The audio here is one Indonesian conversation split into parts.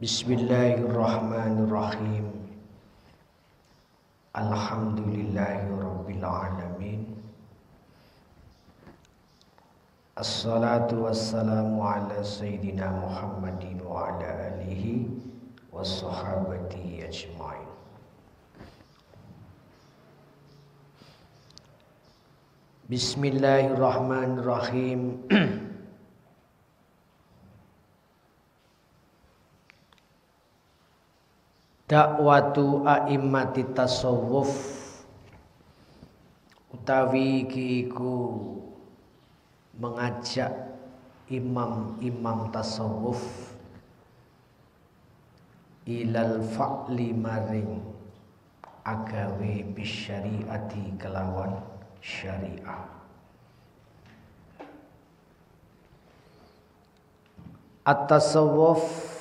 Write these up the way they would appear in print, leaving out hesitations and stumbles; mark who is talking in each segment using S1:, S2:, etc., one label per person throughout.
S1: Bismillahirrahmanirrahim. Alhamdulillahirabbil alamin. Assalatu wassalamu ala sayyidina Muhammadin wa ala alihi wassahabatihi ajma'in. Bismillahirrahmanirrahim. Dakwatu a'immati tasawuf utawi iku mengajak imam-imam tasawuf ilal fa'li maring agawe bisyariati kelawan syariah. At-tasawuf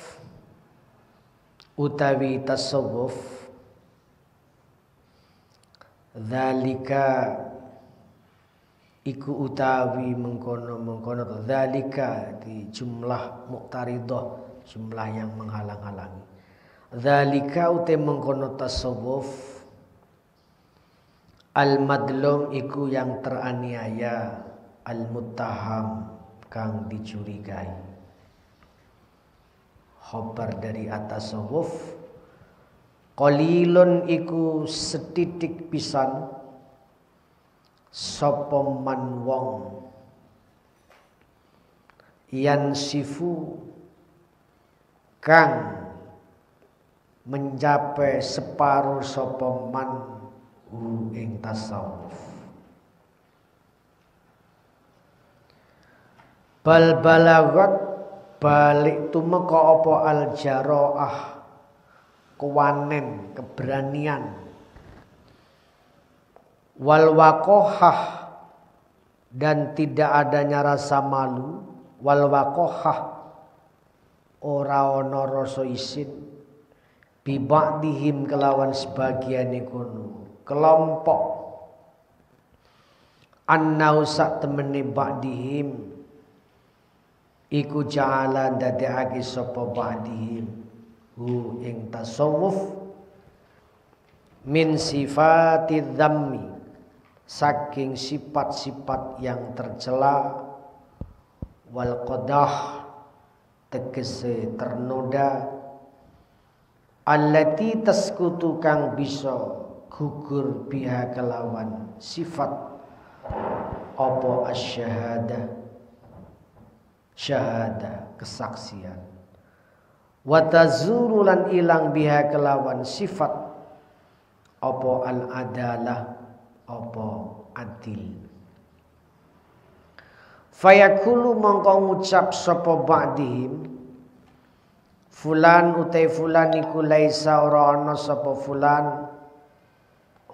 S1: utawi tasawuf dzalika iku utawi mengkono dzalika di jumlah muqtaridah, jumlah yang menghalang-halangi. Dzalika uta mengkono tasawuf al madlum iku yang teraniaya, al muttaham kang dicurigai. Khobar dari at-tasawuf qalilun iku setitik pisan sapa man wong yansifu kang mencapai separuh sapa man ing tasawuf. Bal balagot balik tumeka apa al jaraah kewanen, keberanian, wal waqohah dan tidak adanya rasa malu, wal waqohah ora ana rasa isin bi ba'dihim kelawan sebagian kono kelompok annau sak temene ba'dihim iku ja'ala dadekake sapa ba'dihim hu ing tasawuf min sifati dzammi saking sifat-sifat yang tercela wal qadah tegese ternoda allati taskutu kang bisa gugur biha kelawan sifat apa asy-syahadah syahada kesaksian wa tazuru lan ilang biha kelawan sifat apa al adalah apa adil. Fayakulu mongko ngucap sapa ba'dihim fulan utai fulan iku laisa ora ana sapa fulan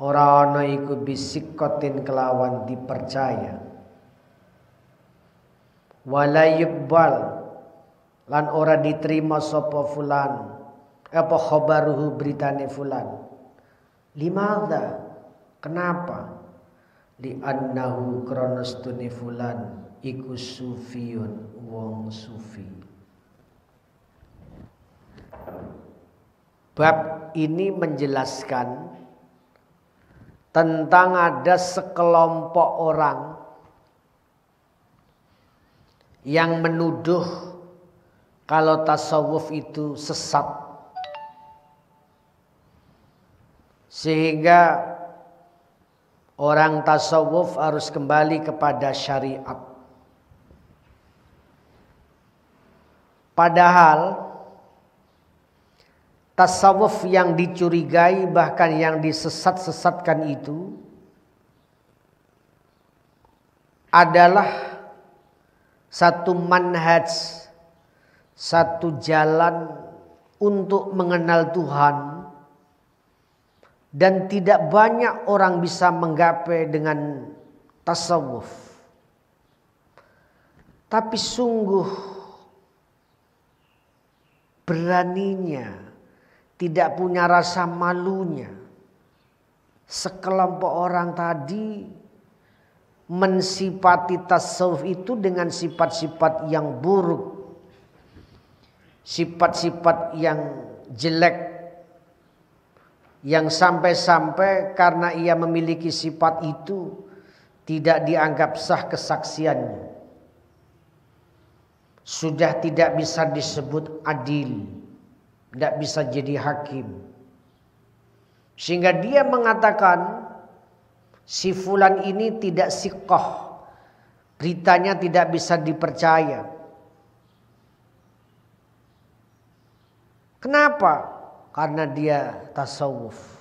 S1: ora ana iku bisikotin kelawan dipercaya wala yuqbal lan ora diterima sapa fulan apa khabaruhu beritane fulan. Limadza kenapa? Li annahu krana stune fulan iku sufiyun wong sufi. Bab ini menjelaskan tentang ada sekelompok orang yang menuduh kalau tasawuf itu sesat, sehingga orang tasawuf harus kembali kepada syariat. Padahal tasawuf yang dicurigai bahkan yang disesat-sesatkan itu adalah satu manhaj, satu jalan untuk mengenal Tuhan, dan tidak banyak orang bisa menggapai dengan tasawuf. Tapi sungguh beraninya, tidak punya rasa malunya sekelompok orang tadi mensifati tasawuf itu dengan sifat-sifat yang buruk, sifat-sifat yang jelek, yang sampai-sampai karena ia memiliki sifat itu tidak dianggap sah kesaksiannya. Sudah tidak bisa disebut adil, tidak bisa jadi hakim. Sehingga dia mengatakan si fulan ini tidak siqah, beritanya tidak bisa dipercaya. Kenapa? Karena dia tasawuf.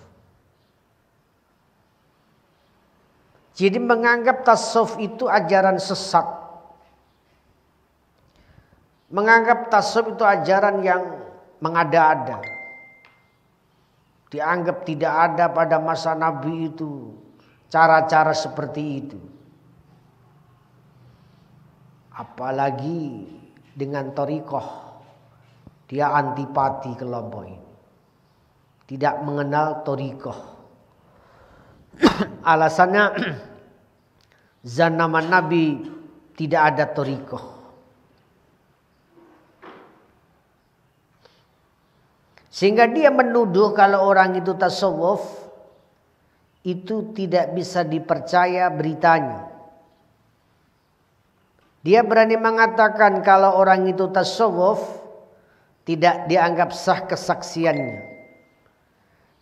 S1: Jadi menganggap tasawuf itu ajaran sesat. Menganggap tasawuf itu ajaran yang mengada-ada. Dianggap tidak ada pada masa Nabi itu cara-cara seperti itu. Apalagi dengan thariqah. Dia antipati kelompok ini. Tidak mengenal thariqah. Alasannya zaman Nabi tidak ada thariqah. Sehingga dia menuduh kalau orang itu tasawuf itu tidak bisa dipercaya beritanya. Dia berani mengatakan kalau orang itu tasawuf tidak dianggap sah kesaksiannya.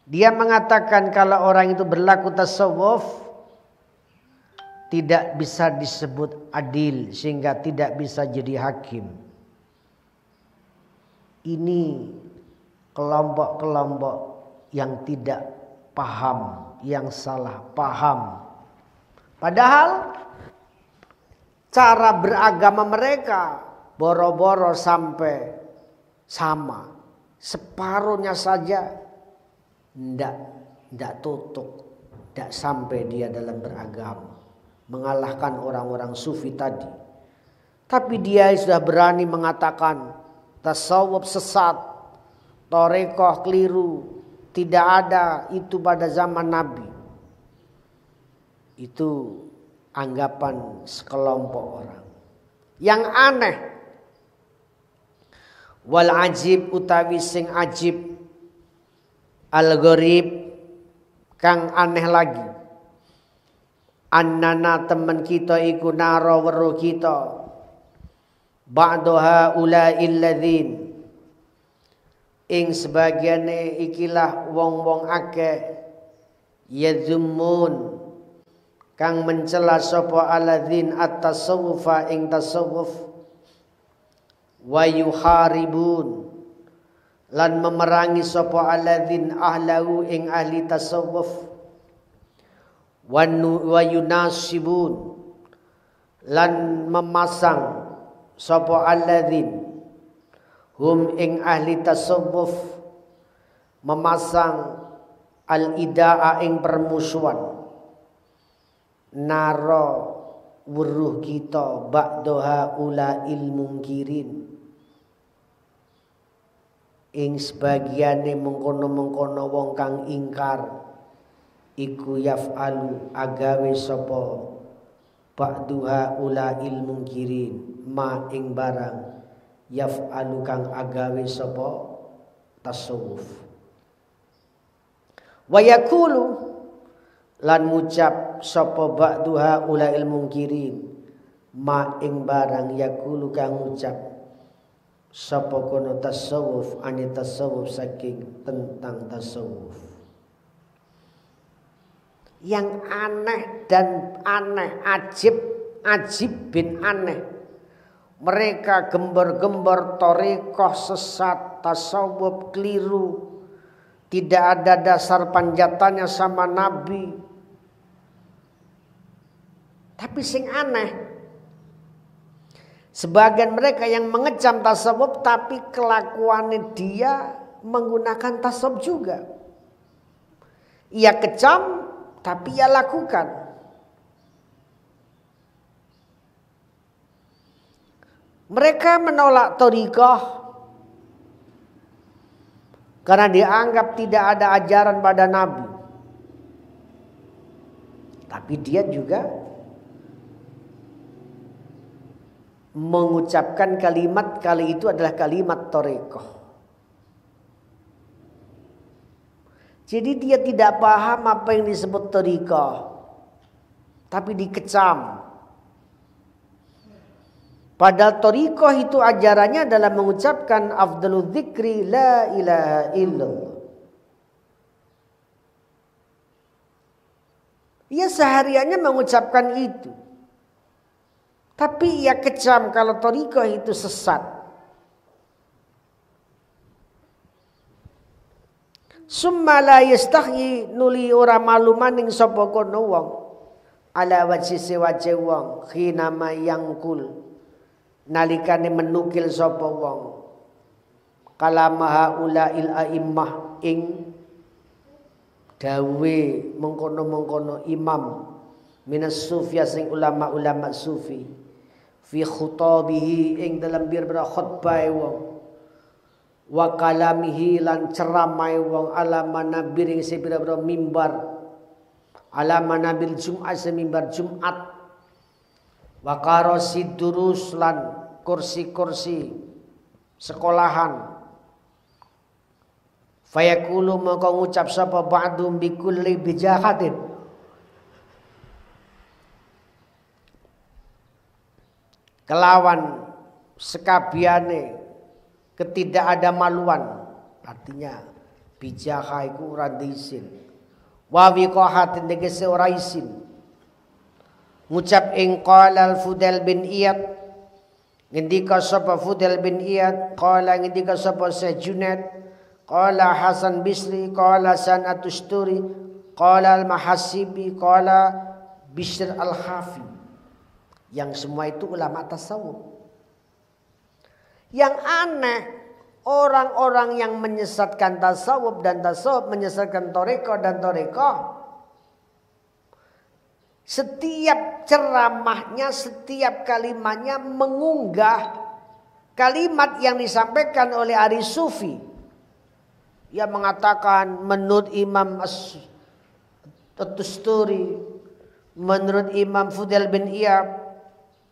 S1: Dia mengatakan kalau orang itu berlaku tasawuf tidak bisa disebut adil sehingga tidak bisa jadi hakim. Ini kelompok-kelompok yang tidak paham, yang salah paham. Padahal cara beragama mereka boro-boro sampai sama. Separuhnya saja tidak tutup, tidak sampai dia dalam beragama. Mengalahkan orang-orang sufi tadi. Tapi dia sudah berani mengatakan tasawuf sesat, thariqah keliru, tidak ada itu pada zaman Nabi. Itu anggapan sekelompok orang. Yang aneh, wal ajib utawi sing ajib, al-gharib kang aneh lagi. Annana temen kita iku naro weruh kita ba'daha ula'il ladzin ing sebagiane ikilah wong-wong akeh yadzummun kang mencela sapa alladzin at-tasawufa ing tasawuf wa yuharibun lan memerangi sapa alladzin ahlahu ing ahli tasawuf wa yunasibun lan memasang sapa alladzin hum ing ahli tasawuf memasang al-idaa ing permusuhan naro weruh kita ba'daha ula'il mungkirin ing sebagiane mengkono-mengkono wong kang ingkar iku yaf'alu agawe sapa ba'duha ula'il mungkirin ma ing barang yaf'alu kang agawe sapa tasawuf wa yaqulu lan ngucap sapa ba'duha ula'il mungkirin ma ing barang yaqulu kang ngucap sapa kono tasawuf ani tasawuf saking tentang tasawuf. Yang aneh dan aneh, ajib bin aneh. Mereka gembar-gembar thariqah sesat, tasawuf keliru, tidak ada dasar panjatannya sama Nabi. Tapi sing aneh, sebagian mereka yang mengecam tasawuf tapi kelakuannya dia menggunakan tasawuf juga. Ia kecam tapi ia lakukan. Mereka menolak thariqah karena dianggap tidak ada ajaran pada Nabi. Tapi dia juga mengucapkan kalimat kali itu adalah kalimat thariqah. Jadi dia tidak paham apa yang disebut thariqah, tapi dikecam. Padahal thariqah itu ajarannya adalah mengucapkan afdalul dzikri la ilaha illallah. Ia sehariannya mengucapkan itu. Tapi ia kecam kalau thariqah itu sesat. Summa la yastahyi nuli ora malu maning sapa kono wong ala wajhi sewaje wong khinama yangkul nalikane menukil sapa wong kalamaha ulail a'immah ing dawe mengkono-mengkono imam minas sufya sing ulama-ulama sufi fi khutabihi ing dalam bir-bir khutbah wong wa kalamihi lan ceramai wong ala manabir ing sepira-pira mimbar ala manabil Jumat se mimbar Jumat wa qarasi durus lan kursi-kursi sekolahan fayaqulu maka ngucap sapa ba'dum bi kulli bijahatin kelawan sekabiane ketidakada maluan, artinya bijaha iku ora diisin wa wiqahatin tegese ora isin ngucap ing qala al-Fudail bin Iyad ngendika sapa Fudail bin Iyad qala ngendika sapa Junaid qala Hasan Bisri qala Sanatusturi qala al-Mahasibi qala Bishr al-Hafi, yang semua itu ulama tasawuf. Yang aneh, orang-orang yang menyesatkan tasawuf dan tasawuf menyesatkan thariqah dan thariqah, setiap ceramahnya, setiap kalimatnya mengunggah kalimat yang disampaikan oleh ahli sufi. Ia mengatakan menurut Imam At-Tusturi, menurut Imam Fudail bin Iyad,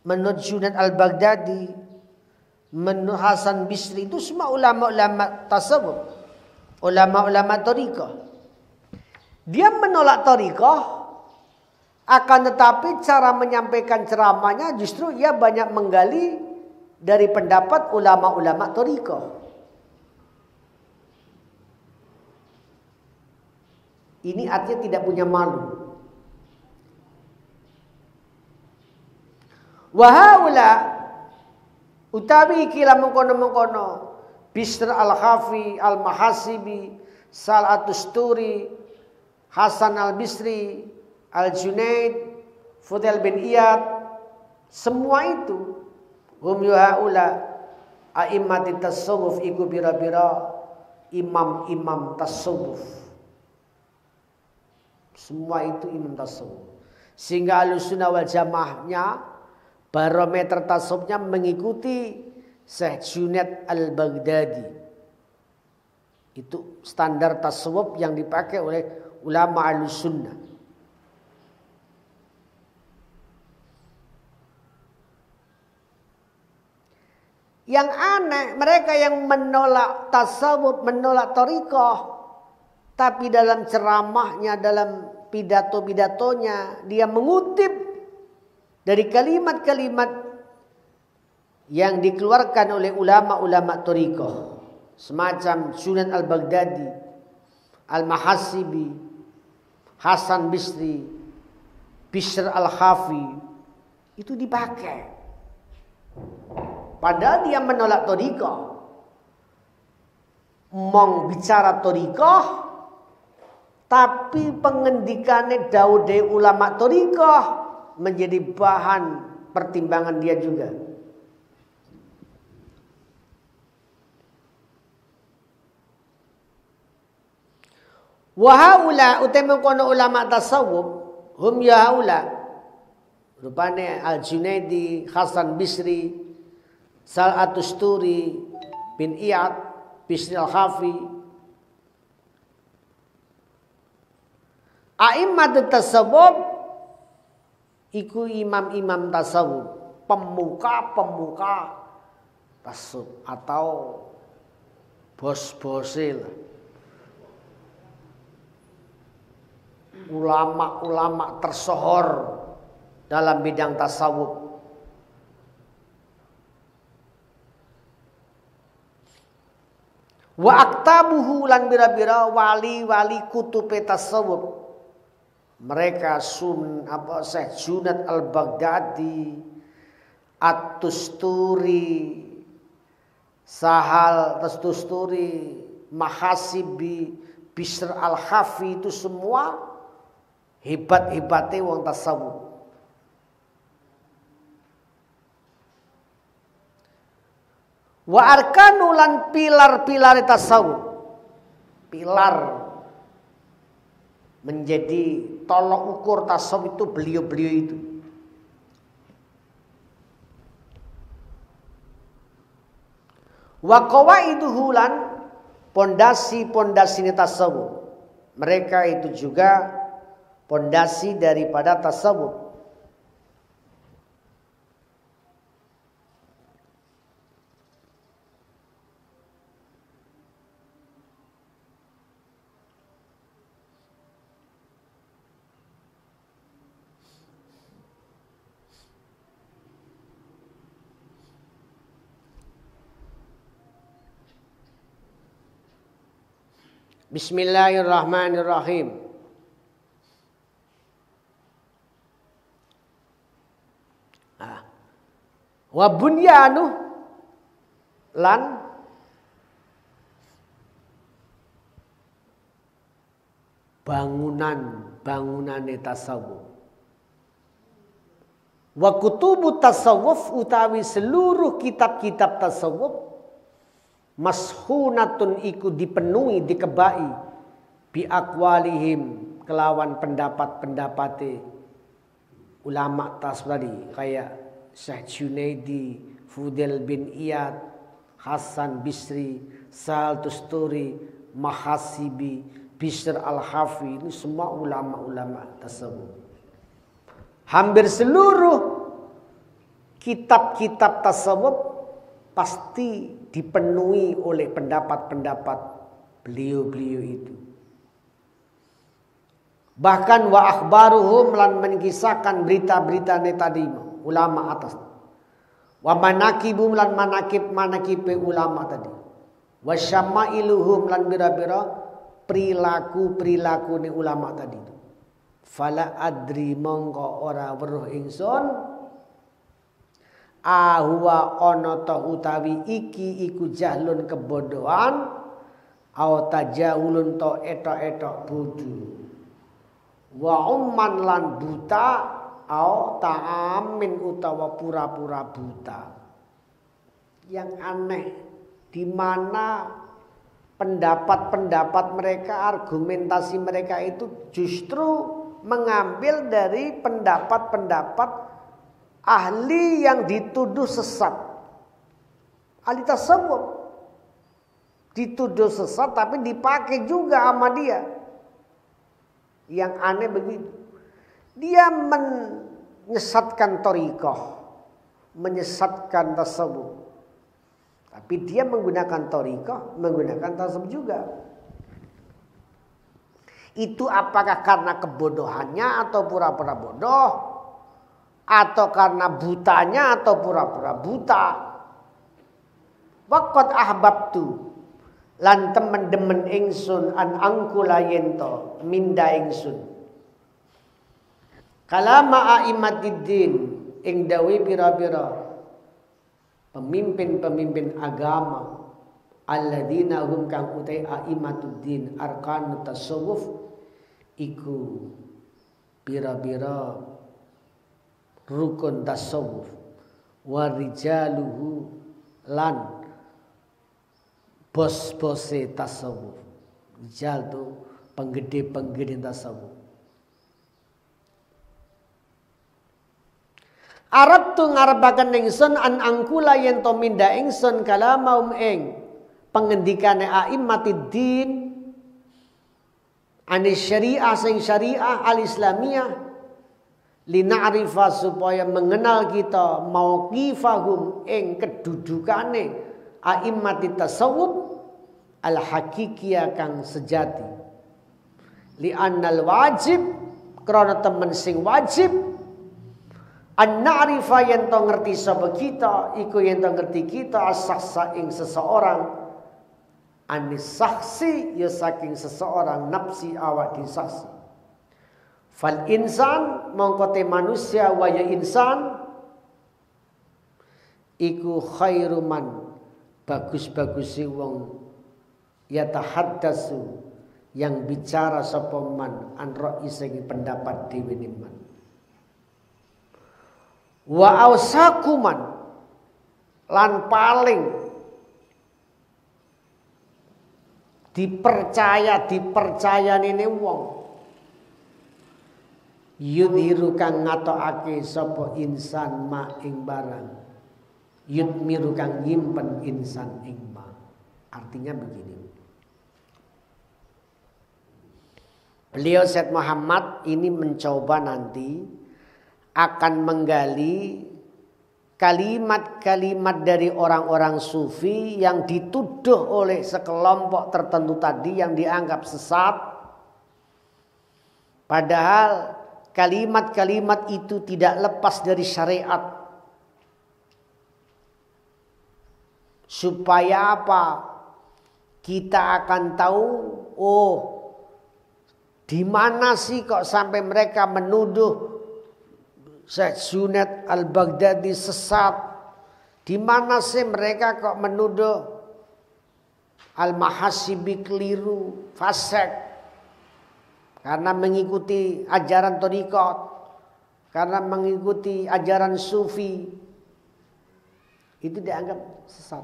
S1: menurut Junaid al-Baghdadi, menurut Hasan Bisri, itu semua ulama-ulama tasawuf, ulama-ulama thariqah. Dia menolak thariqah, akan tetapi cara menyampaikan ceramahnya justru ia banyak menggali dari pendapat ulama-ulama thariqah. Ini artinya tidak punya malu. Wahaula utawi kila mengkono-mengkono Bishr al-Hafi, al-Mahasibi, Sal'atusturi, Hasan al-Bisri, al-Junaid, Fudail bin Iyad, semua itu hum yuhaula a'immati tasawuf iku bira-bira imam-imam tasawuf. Semua itu imam tasawuf. Sehingga Ahlussunnah wal Jamaahnya barometer tasawufnya mengikuti Syekh Junaid al-Baghdadi. Itu standar tasawuf yang dipakai oleh ulama Ahlussunnah. Yang aneh, mereka yang menolak tasawuf, menolak thariqah, tapi dalam ceramahnya, dalam pidato-pidatonya, dia mengutip dari kalimat-kalimat yang dikeluarkan oleh ulama-ulama thariqah, semacam Junaid al-Baghdadi, al-Mahasibi, Hasan Bisri, Bishr al-Hafi, itu dipakai. Padahal dia menolak thariqah. Mong bicara thariqah, tapi pengendikane daude ulama thariqah menjadi bahan pertimbangan dia juga. Wahaula utama kono ulama tasawuf hum yahaula rupane al-Junaidi, Hasan Bisri, Sal'atusturi bin Iyad, Bishr al-Hafi, a'immat tasawuf iku imam-imam tasawuf pemuka-pemuka tasawuf atau bos-bosel, ulama-ulama tersohor dalam bidang tasawuf. Wa aktabuhu lan bira-bira wali-wali kutupe tasawuf. Mereka Syekh Junad Al-Baghdadi, At-Tusturi, Sahal Tusturi, Mahasibi, Bishr Al-Hafi, itu semua hebat-hebatnya wong tasawuf. Wa arkanu lan pilar-pilar tasawuf. Pilar menjadi tolok ukur tasawuf itu beliau-beliau itu. Wa qawaiduhu lan pondasi-pondasi tasawuf. Mereka itu juga pondasi daripada tasawuf. Bismillahirrahmanirrahim. Wa bunyanu lan bangunane tasawuf. Wa kutubu tasawuf utawi seluruh kitab-kitab tasawuf mashunatun iku dipenuhi dikebai bi aqwalihim kelawan pendapat-pendapate ulama tasawuf kayak Syekh Junaidi, Fudail bin Iyad, Hasan Bisri, Sahal Tusturi, Mahasibi, Bishr Al-Hafi, ini semua ulama-ulama tasawuf. Hampir seluruh kitab-kitab tasawuf pasti dipenuhi oleh pendapat-pendapat beliau-beliau itu. Bahkan wa akhbaruhum lan mengisahkan berita-berita tadi ulama atas. Wa manakibum lan manakib ulama tadi. Wa syamailuhum lan bira-bira perilaku ni ulama tadi. Fala adri mongko ora weruh ingsun ahwa ana ta utawi iki iku jahlun kebodohan au tajahulun ta etok-etok bodho wa umman lan buta au ta'amin utawa pura-pura buta. Yang aneh di mana pendapat-pendapat mereka, argumentasi mereka itu justru mengambil dari pendapat-pendapat ahli yang dituduh sesat. Ahli tasawuf dituduh sesat tapi dipakai juga sama dia. Yang aneh begitu. Dia menyesatkan thariqah, menyesatkan tasawuf. Tapi dia menggunakan thariqah, menggunakan tasawuf juga. Itu apakah karena kebodohannya atau pura-pura bodoh? Atau karena butanya atau pura-pura buta. Waqad ahbabtu lan temen-demen ingsun an angkula yento minda ingsun. Kalama a'immatiddin ing dawi pira-pira pemimpin-pemimpin agama alladzina hum kang utai a'immatuddin arkanut tasawuf iku pira-pira rukun tasawuf warijaluhu lan bos-bose tasawuf. Rijal tu penggede-penggede tasawuf. Arab tu ngarepaken ingsun an angkula yen to minda ingsun kalamaum ing pengendikane a'immatiddin ane syariah sing syariah al-islamiyah lina'rifa supaya mengenal kita mauqifahum ing kedudukane a'immati tasawuf al hakikiyah kang sejati li annal wajib krana temen sing wajib an na'rifa yen to ngerti sapa kita iku yen to ngerti kita as-sakhsa ing seseorang anis saksi ya saking seseorang nafsi awak di saksi. Fal insan mongko te manusia wa ya insan iku khairu man bagus-bagusi wong yatahaddatsu yang bicara sapa man an ra'i sing pendapat dhewe man wa ausakuman lan paling dipercayane wong yudhiru kang ngatokake sapa insan ma ing barang yudmiru kang nyimpen insan ing ma. Artinya begini, beliau Syed Muhammad ini mencoba nanti akan menggali kalimat-kalimat dari orang-orang sufi yang dituduh oleh sekelompok tertentu tadi yang dianggap sesat, padahal kalimat-kalimat itu tidak lepas dari syariat. Supaya apa? Kita akan tahu, oh, di mana sih kok sampai mereka menuduh Syekh Junaid Al-Baghdadi sesat? Di mana sih mereka kok menuduh Al-Mahasibi keliru, fasik? Karena mengikuti ajaran thariqat, karena mengikuti ajaran sufi, itu dianggap sesat.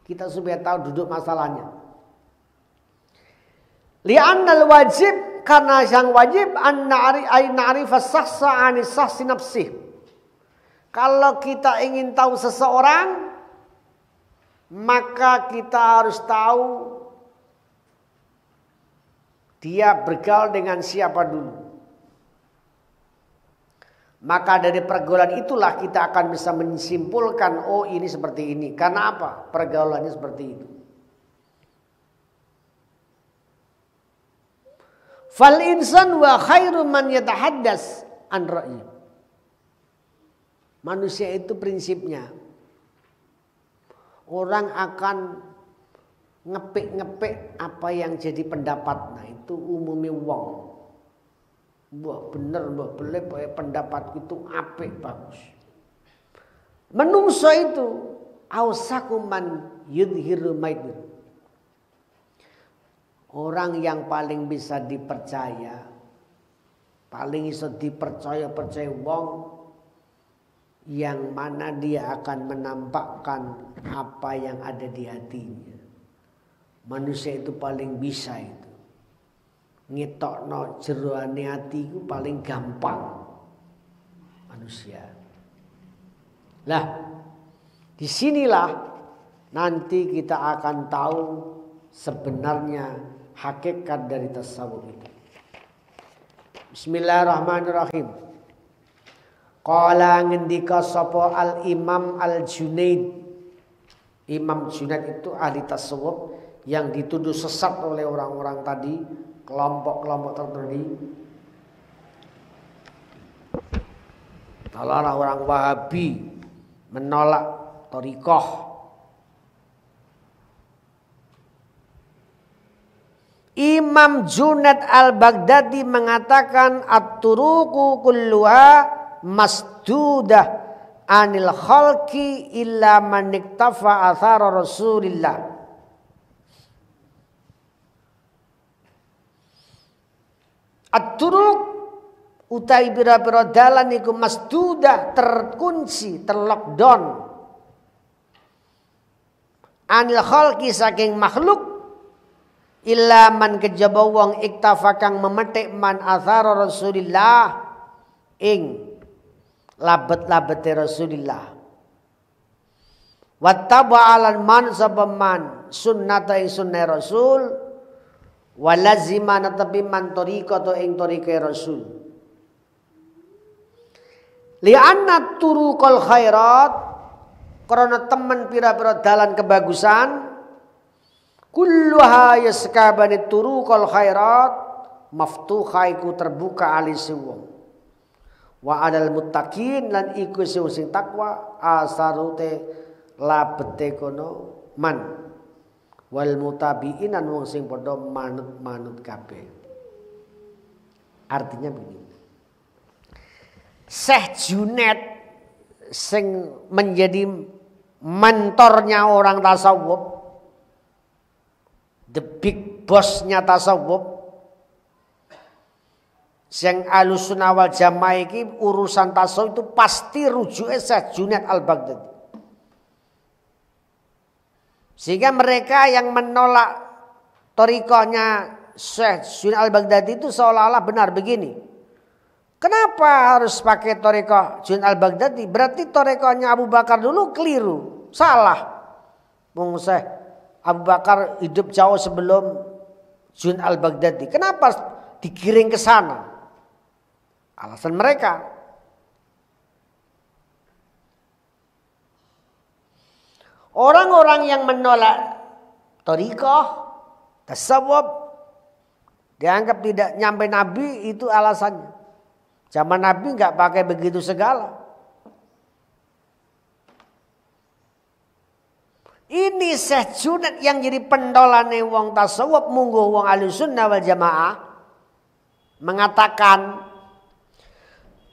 S1: Kita supaya tahu duduk masalahnya. Li'annal wajib, karena yang wajib an na'rifa as-sakhsa anis sakhsi nafsih. Kalau kita ingin tahu seseorang, maka kita harus tahu dia bergaul dengan siapa dulu. Maka dari pergaulan itulah kita akan bisa menyimpulkan, oh ini seperti ini. Karena apa? Pergaulannya seperti itu. Fal insan wa khairu man yatahaddas an ra'i. Manusia itu prinsipnya orang akan ngepek-ngepek apa yang jadi pendapat. Nah itu umumnya wong. Wah bener, wah boleh pendapat itu apik bagus. Menungso itu ausakuman yudhiru maidun. Orang yang paling bisa dipercaya, paling bisa dipercaya wong, yang mana dia akan menampakkan apa yang ada di hatinya. Manusia itu paling bisa itu. Ngetokno jeroane ati itu paling gampang manusia. Lah, disinilah nanti kita akan tahu sebenarnya hakikat dari tasawuf itu. Bismillahirrahmanirrahim. Qala ngendika sapa al-Imam Al-Junaid. Imam Junaid itu ahli tasawuf yang dituduh sesat oleh orang-orang tadi, kelompok-kelompok tertentu. Kalau orang Wahabi menolak thariqah, Imam Junaid Al-Baghdadi mengatakan at-turuqu kulluha masdudah anil khalqi illa man iktafa athara Rasulillah. At-turuq utai pira-pira dalan iku masdudah, terkunci, terlockdown. Anil khalqi saking makhluk illa man kejaba wong iktafa kang memetik man athara Rasulillah ing labet-labete Rasulillah. Wattaba alan man sabaman sunnata ing sunnah Rasul walazima natabi man tariqata ing tariqe Rasul. Li'anna turuqal khairat, karena teman pira-pira dalan kebagusan, kulluha yaskabani turuqal khairat, maftuha iku terbuka alisi wong. Wa adal muttaqin lan iku sing takwa asarute labete kono man. Wal mutabiin lan wong sing padha manut-manut kabeh. Artinya begini. Syekh Junaid sing menjadi mentornya orang tasawuf, the big bossnya tasawuf, sing Ahlussunnah wal Jamaah iki urusan tasawuf itu pasti rujuke Syekh Junaid Al-Baghdadi. Sehingga mereka yang menolak thariqahnya Syekh Junaid Al-Baghdadi itu seolah-olah benar begini. Kenapa harus pakai thariqah Junaid Al-Baghdadi? Berarti thariqahnya Abu Bakar dulu keliru, salah. Wong Syekh Abu Bakar hidup jauh sebelum Junaid Al-Baghdadi. Kenapa digiring ke sana? Alasan mereka. Orang-orang yang menolak thariqah, tasawuf, dianggap tidak nyampe Nabi, itu alasannya. Zaman Nabi nggak pakai begitu segala. Ini Syekh Junaid yang jadi pendolane wong tasawuf mungguh wong Ahlussunnah wal Jamaah mengatakan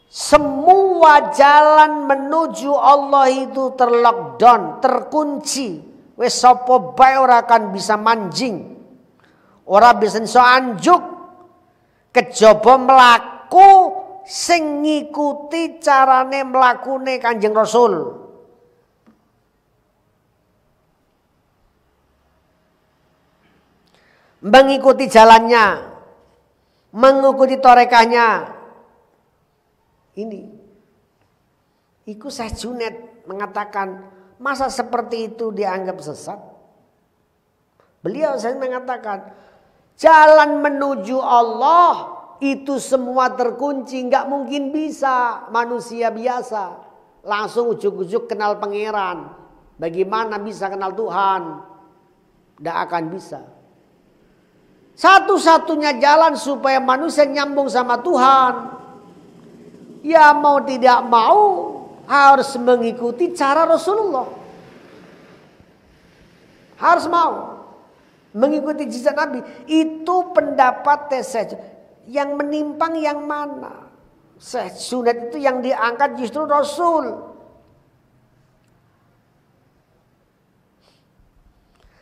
S1: semua jalan menuju Allah itu terlockdown, terkunci. Wes sapa bae ora akan bisa manjing. Ora bisa iso anjuk kejaba mlaku sing ngikuti carane mlakune Kanjeng Rasul. Mengikuti jalannya, mengikuti torekahnya. Ini. Iku Syekh Junaid mengatakan, masa seperti itu dianggap sesat? Beliau saya mengatakan, jalan menuju Allah itu semua terkunci, nggak mungkin bisa manusia biasa langsung ujuk-ujuk kenal pangeran. Bagaimana bisa kenal Tuhan? Nggak akan bisa. Satu-satunya jalan supaya manusia nyambung sama Tuhan, ya mau tidak mau harus mengikuti cara Rasulullah. Harus mau mengikuti jejak Nabi. Itu pendapat Syekh. Yang menyimpang yang mana? Syekh Junaid itu yang diangkat justru Rasul.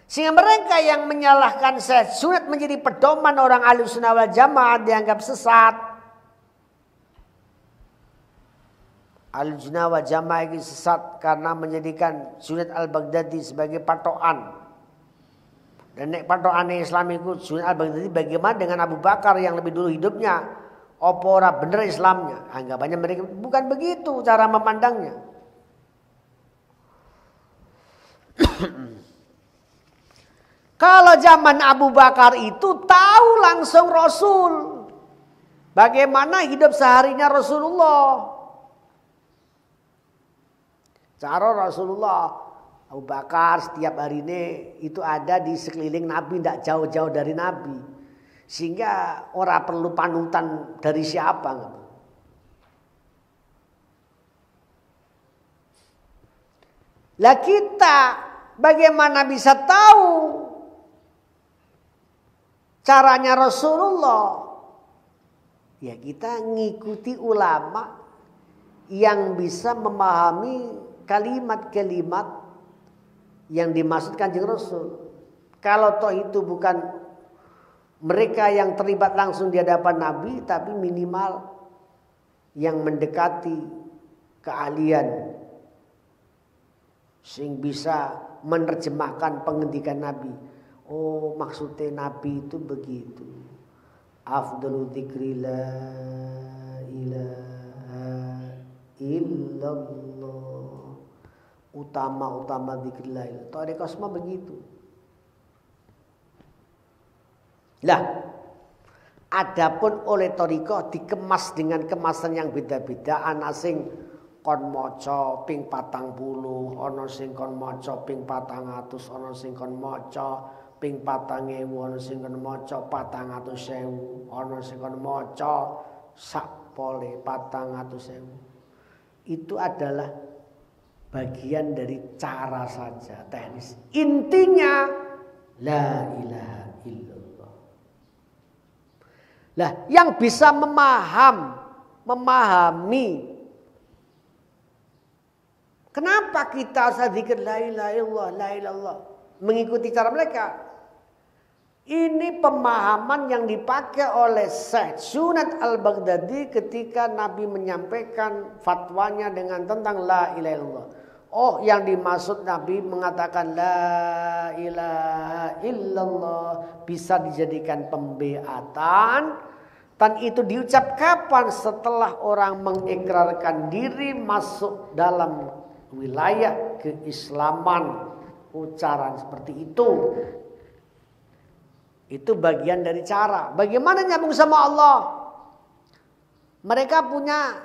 S1: Sehingga mereka yang menyalahkan Syekh Junaid menjadi pedoman orang Ahlussunnah wal Jamaah dianggap sesat. Ahlussunnah wal Jamaah ini sesat karena menjadikan Junaid Al-Baghdadi sebagai patokan. Dan nek patokan Islam itu Junaid Al-Baghdadi bagaimana dengan Abu Bakar yang lebih dulu hidupnya? Apa ora bener Islamnya? Anggapannya mereka bukan begitu cara memandangnya. Kalau zaman Abu Bakar itu tahu langsung Rasul. Bagaimana hidup seharinya Rasulullah. Cara Rasulullah. Abu Bakar setiap hari ini itu ada di sekeliling Nabi, tidak jauh-jauh dari Nabi. Sehingga orang perlu panutan dari siapa. Lah kita bagaimana bisa tahu caranya Rasulullah? Ya kita ngikuti ulama yang bisa memahami kalimat-kalimat yang dimaksud Kanjeng Rasul. Kalau toh itu bukan mereka yang terlibat langsung di hadapan Nabi, tapi minimal yang mendekati keahlian sing bisa menerjemahkan pengendikan Nabi. Oh, maksudnya Nabi itu begitu. Afdalu dzikri la ilaha illallah. Utama-utama dzikrillah. Thariqah semua begitu. Lah, adapun oleh thariqah dikemas dengan kemasan yang beda-beda. Ana sing kon maca ping 40, ana sing kon maca ping 400, ana sing kon maca ping 4000, ana sing kon maca 400.000, ana sing kon maca sak pole 400.000. Itu adalah bagian dari cara saja, teknis. Intinya la ilaha illallah. Lah, yang bisa memahami kenapa kita harus zikir la ilaha illallah, la ilaha illallah, mengikuti cara mereka. Ini pemahaman yang dipakai oleh Syekh Junaidy Al-Baghdadi ketika Nabi menyampaikan fatwanya dengan tentang la ilaha illallah. Oh, yang dimaksud Nabi mengatakan la ilaha illallah bisa dijadikan pembeatan, dan itu diucap kapan? Setelah orang mengikrarkan diri masuk dalam wilayah keislaman. Ucapan seperti itu. Itu bagian dari cara. Bagaimana nyambung sama Allah? Mereka punya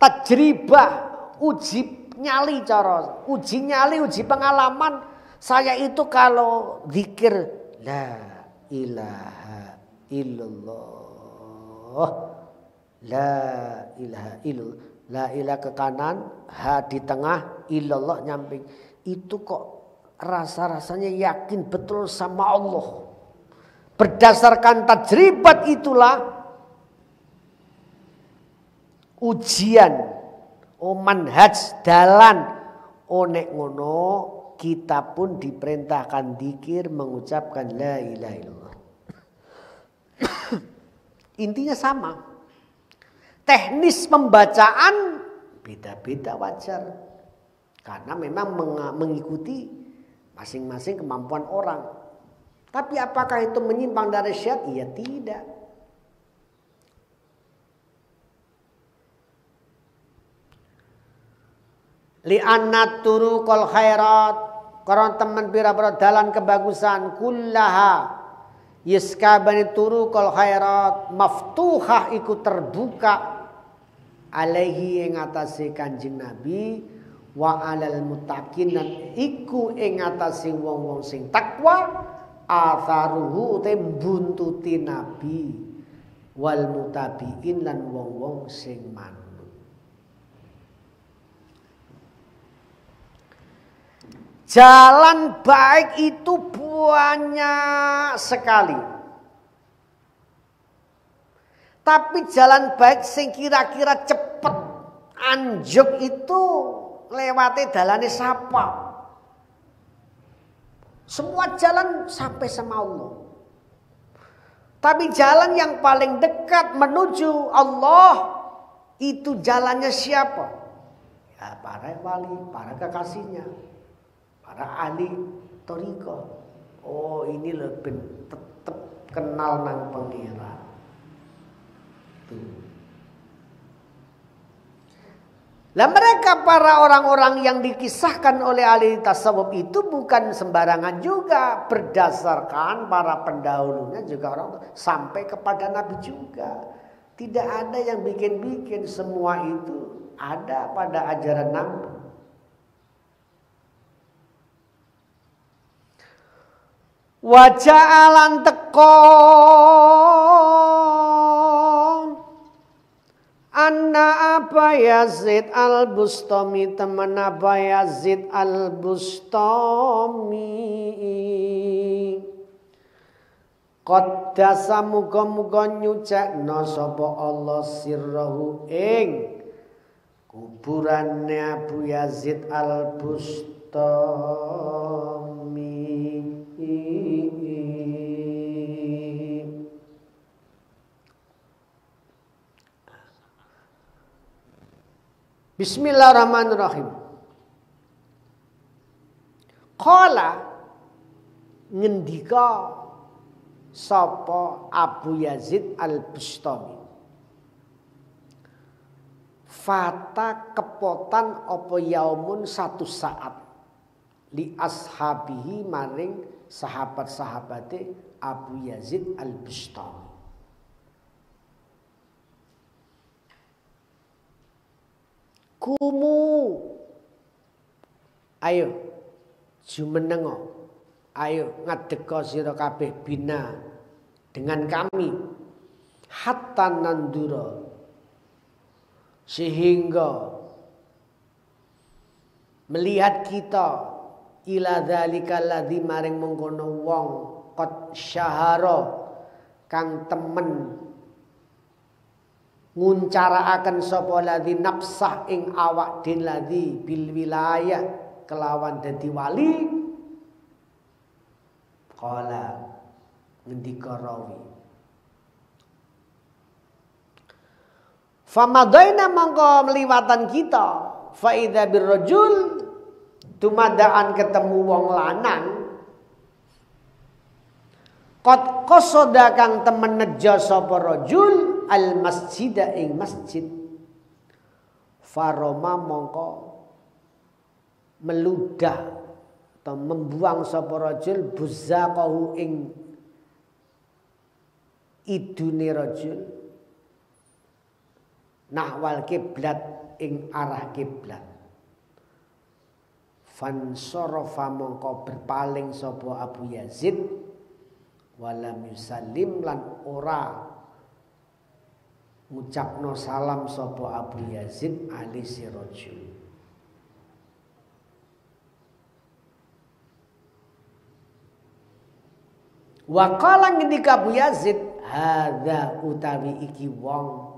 S1: tajribah, uji nyali cara, uji nyali, uji pengalaman. Saya itu kalau zikir la ilaha illallah, la ilaha illallah, la ilaha ke kanan, ha di tengah, illallah nyamping. Itu kok rasa-rasanya yakin betul sama Allah. Berdasarkan tajribat itulah ujian, manhaj, dalan. Nek ngono kita pun diperintahkan zikir, mengucapkan la ilaha illallah. Intinya sama. Teknis pembacaan beda-beda, wajar. Karena memang mengikuti masing-masing kemampuan orang. Tapi apakah itu menyimpang dari syariat? Iya, tidak. Li'anna turuqal khairat, karena teman pira-pira dalan kebagusan, kullaha yaskabani turuqal khairat, maftuhah iku terbuka alaihi ing atase Kanjeng Nabi, wa alal muttaqin lan iku ing atase wong-wong sing takwa, atharuhu te buntuti Nabi, wal mutabiin lan wong-wong sing manut. Jalan baik itu banyak sekali. Tapi jalan baik sing kira-kira cepet anjuk itu lewati dalane sapa. Semua jalan sampai sama Allah. Tapi jalan yang paling dekat menuju Allah itu jalannya siapa? Ya, para wali, para kekasihnya, para ahli thariqah. Oh, ini lebih tetap kenal nang pengira. Lah mereka para orang-orang yang dikisahkan oleh ahli tasawuf itu bukan sembarangan juga, berdasarkan para pendahulunya juga orang sampai kepada Nabi juga. Tidak ada yang bikin-bikin, semua itu ada pada ajaran Nabi. Waja'alan teko anna Aba Yazid al-Bustami, teman Aba Yazid al-Bustami, qaddasa muga-muga nyucekno sapa Allah sirrahu ing kuburannya Abu Yazid al-Bustami. Bismillahirrahmanirrahim. Qala ngendika sapa Abu Yazid al-Bustami, fata kepotan apa yaumun satu saat li ashabihi maring sahabat-sahabate Abu Yazid al-Bustami. Kumu, ayo jumenengo, ayo ngadeka sira kabeh bina dengan kami, hatta nandura, sehingga melihat kita ila dzalikal ladzi maring mengkono wong qad syahara kang temen nguncarakaken sapa ladzi nafsah ing awak den ladzi bil wilayah kelawan dadi wali. Qala ngendika rawi, famadaina mangko meliwatan kita fa idza birrajul tumadaan ketemu wong lanang qad qasada kang temen nejo sapa rajul al masjida ing masjid. Faroma mongko meludah atau membuang sapa rajul buzzaqahu ing idune rajul nahwal kiblat ing arah kiblat. Fansarafa mongko berpaling sapa Abu Yazid walam yusallim lan ora ngucapno salam sapa Abu Yazid ali sirajul. Wa qala ngendika Abu Yazid, hadza utawi iki wong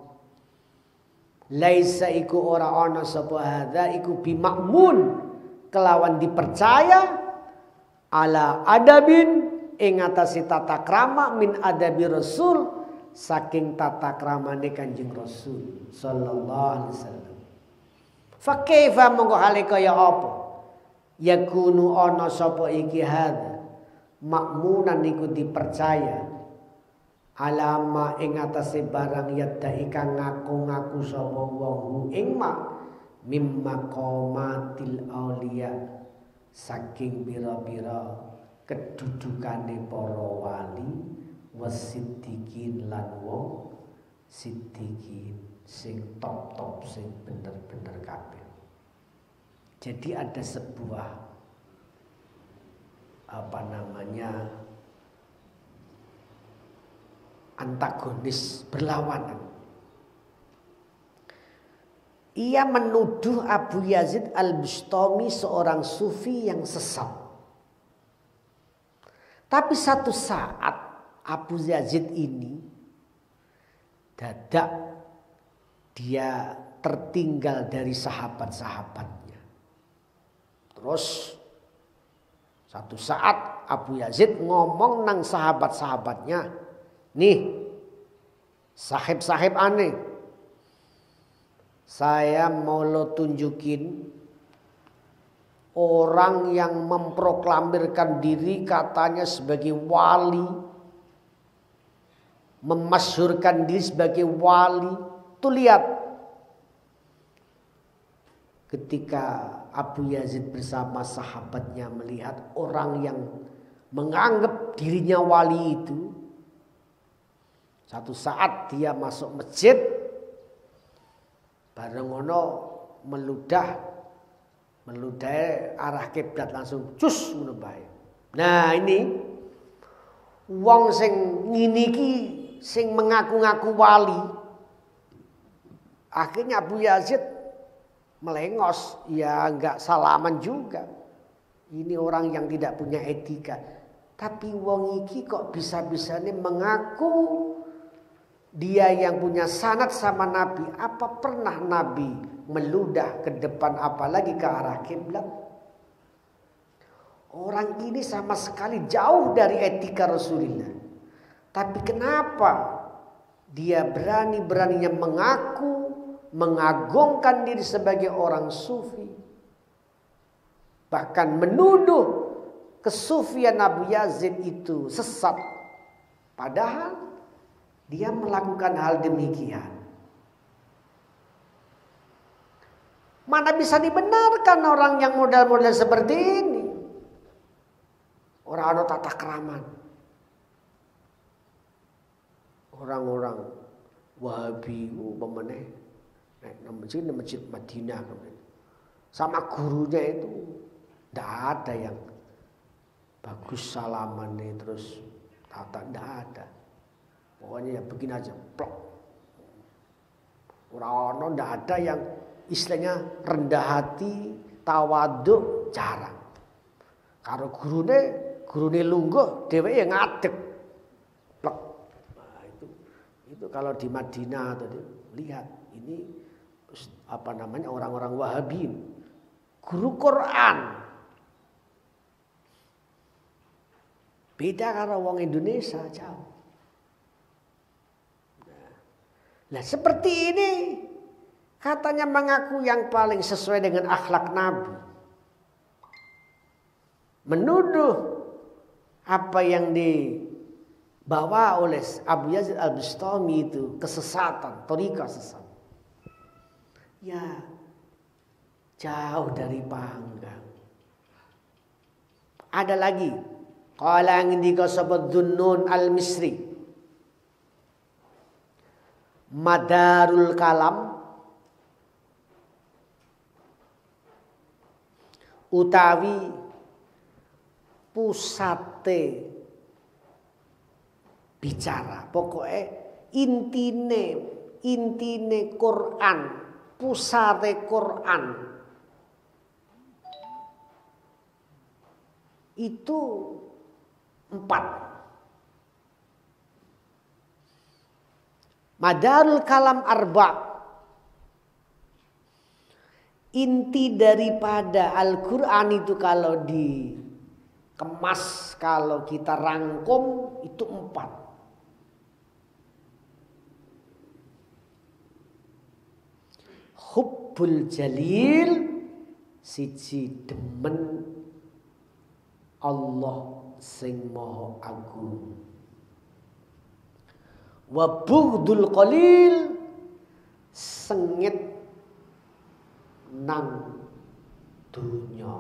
S1: laisa iku ora ana sapa hadza iku bimakmun kelawan dipercaya ala adabin ing atase tata krama min adabi Rasul saking tata kramane Kanjeng Rasul sallallahu alaihi wasallam. Fa kaifa mongko hale kaya apa yakunu ana sapa iki hadza makmunan iku dipercaya alama ing atase barang yadda ikang ngaku-ngaku sapa wong ing mak mimma qomatil auliya saking bira-bira kedudukane para wali wasiddiqin lan wong siddiqin sing top-top sing bener-bener kabeh. Jadi ada sebuah antagonis berlawanan. Ia menuduh Abu Yazid Al-Bustami seorang sufi yang sesat. Tapi satu saat Abu Yazid ini dadak dia tertinggal dari sahabat-sahabatnya. Terus satu saat Abu Yazid ngomong nang sahabat-sahabatnya, nih sahib-sahib aneh, saya mau lo tunjukin orang yang memproklamirkan diri katanya sebagai wali, memasyhurkan diri sebagai wali. Tuh lihat, ketika Abu Yazid bersama sahabatnya melihat orang yang menganggap dirinya wali itu, satu saat dia masuk masjid, bareng ngono meludah arah kiblat langsung cus ngono bae. Nah ini wong sing ngene iki sing mengaku-ngaku wali, akhirnya Abu Yazid melengos, ya enggak salaman juga. Ini orang yang tidak punya etika. Tapi wong iki kok bisa-bisanya mengaku dia yang punya sanad sama Nabi. Apa pernah Nabi meludah ke depan apalagi ke arah kiblat? Orang ini sama sekali jauh dari etika Rasulullah. Tapi kenapa dia berani-beraninya mengaku mengagungkan diri sebagai orang sufi, bahkan menuduh kesufian Abu Yazid itu sesat, padahal dia melakukan hal demikian? Mana bisa dibenarkan orang yang model-model seperti ini? Orang ada tata krama, orang-orang Wahabi pemeneh Masjid Madinah sama gurunya itu tidak ada yang bagus salamannya terus tata, tidak ada. Pokoknya ya begini aja, plok. Orang tidak ada yang istilahnya rendah hati, tawaduk, jarang. Kalau gurune lungguh, dheweke yang ngadeg. Plek. Nah, itu kalau di Madinah tadi lihat ini orang-orang Wahabi, guru Quran. Beda karo wong Indonesia jauh. Nah, seperti ini katanya mengaku yang paling sesuai dengan akhlak Nabi. Menuduh apa yang dibawa oleh Abu Yazid Al-Bustami itu kesesatan, thariqah sesat. Ya, jauh dari panggang. Ada lagi. Qala yang dikasabad Dhunnun Al-Misri. Madarul kalam utawi pusate bicara. Pokoknya intine Quran, pusate Quran itu 4. Madarul kalam arba. Inti daripada Al-Quran itu kalau dikemas, kalau kita rangkum itu 4. Hubbul jalil, siji demen Allah sing maha agung. Wa bughdul qalil, sengit nang dunya.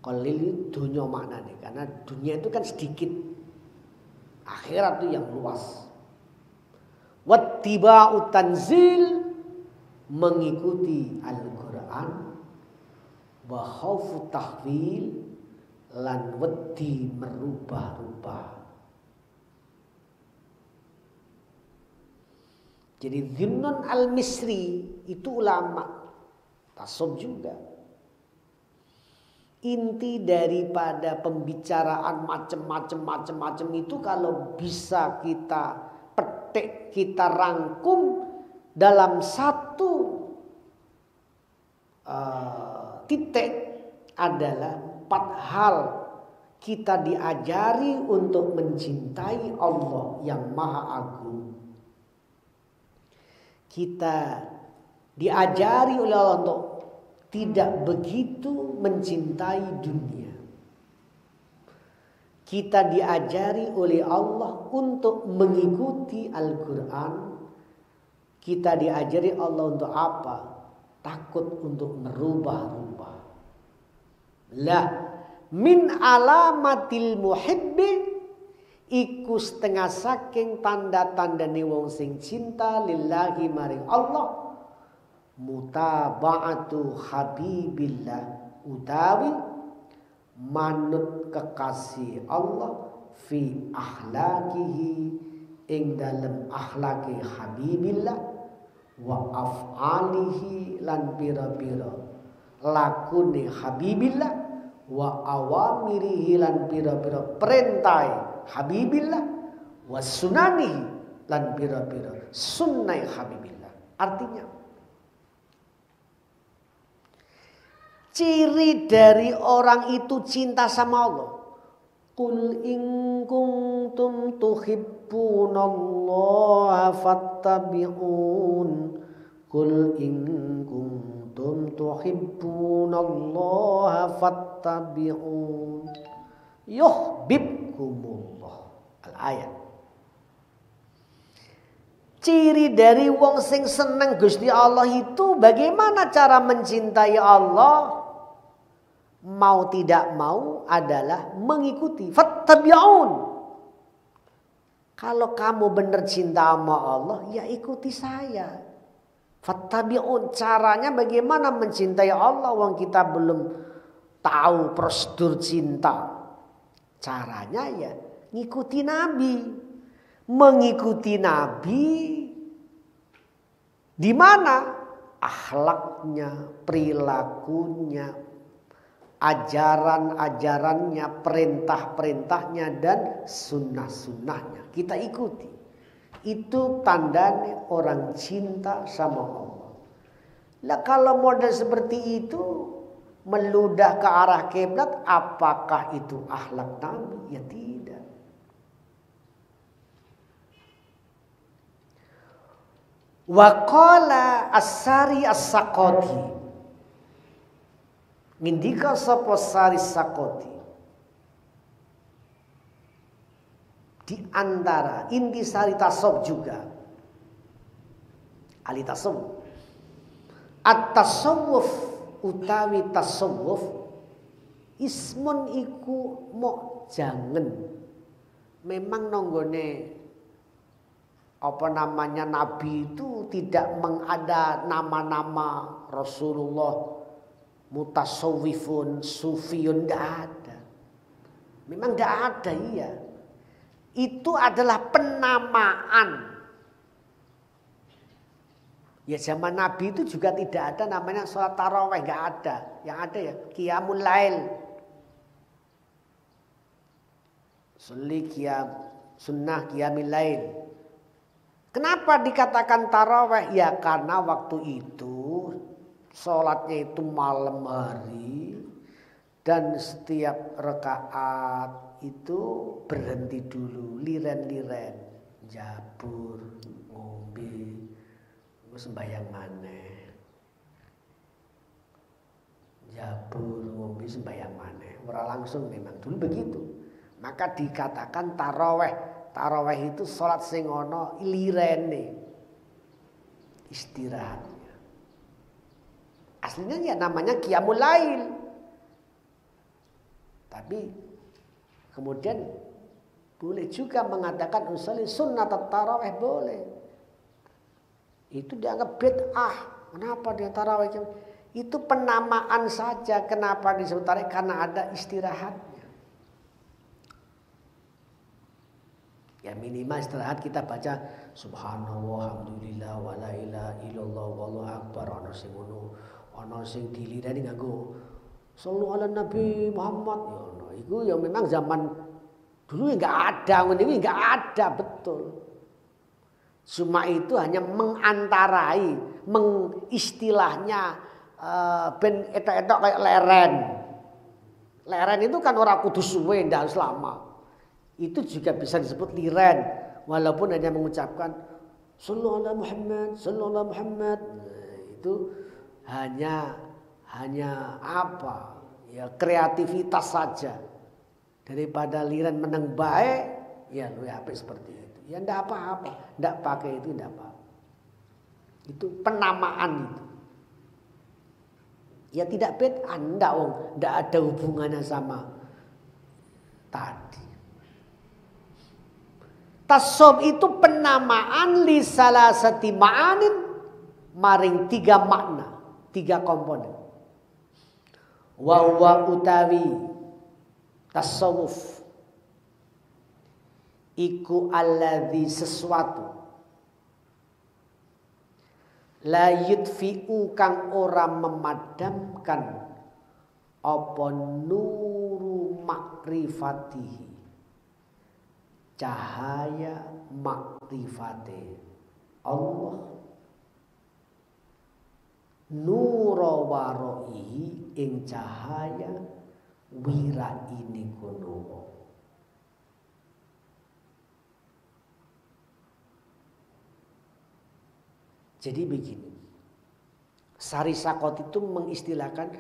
S1: Qalil dunya maknanya, karena dunia itu kan sedikit, akhirat itu yang luas. Wattiba'ut tanzil, mengikuti Al-Quran. Wa khaufu tahwil, lan wedi merubah-rubah. Jadi Dhunnun Al-Misri itu ulama tasawuf juga. Inti daripada pembicaraan macam-macam itu kalau bisa kita petik, kita rangkum dalam satu titik adalah 4 hal. Kita diajari untuk mencintai Allah yang Maha Agung. Kita diajari oleh Allah untuk tidak begitu mencintai dunia. Kita diajari oleh Allah untuk mengikuti Al-Quran. Kita diajari Allah untuk apa? Takut untuk merubah-rubah. Lah, min alamatil muhibbi, iku setengah saking tanda-tandane wong sing cinta lillahi maring Allah, mutaba'atu habibillah, utawi manut kekasih Allah fi akhlaqihi, ing dalem akhlaki habibillah, wa af'alihi, lan pira-pira lakune habibillah, wa awamirihi, lan pira-pira perintai habibillah, wa sunanihi, lan pira-pira sunnah habibillah. Artinya ciri dari orang itu cinta sama Allah. Qul in kuntum tuhibbunallaha fattabi'un. Qul in kuntum tuhibbunallaha fattabi'un. Yuhibbukumullah. Al-ayat. Ciri dari wong sing seneng Gusti Allah itu bagaimana cara mencintai Allah? Mau tidak mau adalah mengikuti. Fattabi'un. Kalau kamu benar cinta sama Allah, ya ikuti saya. Fattabi'un, caranya bagaimana mencintai Allah wong kita belum tahu prosedur cinta. Caranya ya ngikuti Nabi. Mengikuti Nabi di mana? Akhlaknya, perilakunya, ajaran-ajarannya, perintah-perintahnya dan sunnah-sunnahnya. Kita ikuti. Itu tandanya orang cinta sama Allah. Lah kalau model seperti itu meludah ke arah kiblat, apakah itu akhlak Nabi? Ya tidak. Wa qala As-Sari As-Saqati. Ngindika sapa Sari Saqati. Di antara intisari tasawuf juga. Ahli tasawuf. At-tasawuf utawi tasawuf ismun iku mok jangen. Memang nonggone apa namanya Nabi itu tidak mengada nama-nama Rasulullah mutasawwifun, sufiyun, tidak ada. Memang tidak ada, iya. Itu adalah penamaan. Ya zaman Nabi itu juga tidak ada namanya sholat tarawih, nggak ada. Yang ada ya qiyamul lail. Sholli qiyam sunnah qiyamul lail. Kenapa dikatakan tarawih? Ya karena waktu itu sholatnya itu malam hari dan setiap rakaat itu berhenti dulu, liren-liren, jabur, ngombe, sembahyang maneh. Jabur, ngombe, sembahyang maneh. Ora langsung memang dulu begitu. Maka dikatakan tarawih. Tarawih itu sholat sing ono lirene. Istirahatnya. Aslinya ya namanya qiyamul lail. Tapi kemudian boleh juga mengatakan usolli sunnat tarawih, boleh. Itu dianggap bid'ah. Kenapa dia tarawih? Itu penamaan saja. Kenapa disebut tarawih? Karena ada istirahatnya. Ya minimal istirahat kita baca subhanallah, alhamdulillah, wa la ilaha illallah, wallahu akbar. Ono sing ngono, ono sing dilirani nganggo sallu ala Nabi Muhammad. Ya ono. Iku ya memang zaman dulu enggak ada, ngene iki enggak ada, betul. Cuma itu hanya mengantarai, mengistilahnya ben etok-etok kayak leren. Leren itu kan ora kudu suwe, ndak harus lama. Itu juga bisa disebut liren walaupun hanya mengucapkan sallallahu alaihi Muhammad, sallallahu alaihi Muhammad. Nah, itu hanya apa? Ya kreativitas saja. Daripada liren meneng bae, ya lu apik seperti itu. Ya ndak apa-apa, ndak pakai itu ndak apa. Itu penamaan itu. Ya tidak bid'ah, ndak ada hubungannya sama tadi. Tasawuf itu penamaan li salasati ma'anin maring 3 makna, 3 komponen. Wa huwa utawi tasawuf iku alladzi sesuatu la yudfi'u kang ora memadamkan apa nuru makrifatihi, cahaya makrifate Allah, nura waroi ing cahaya wiraine kono. Jadi begini, Sari Sakot itu mengistilahkan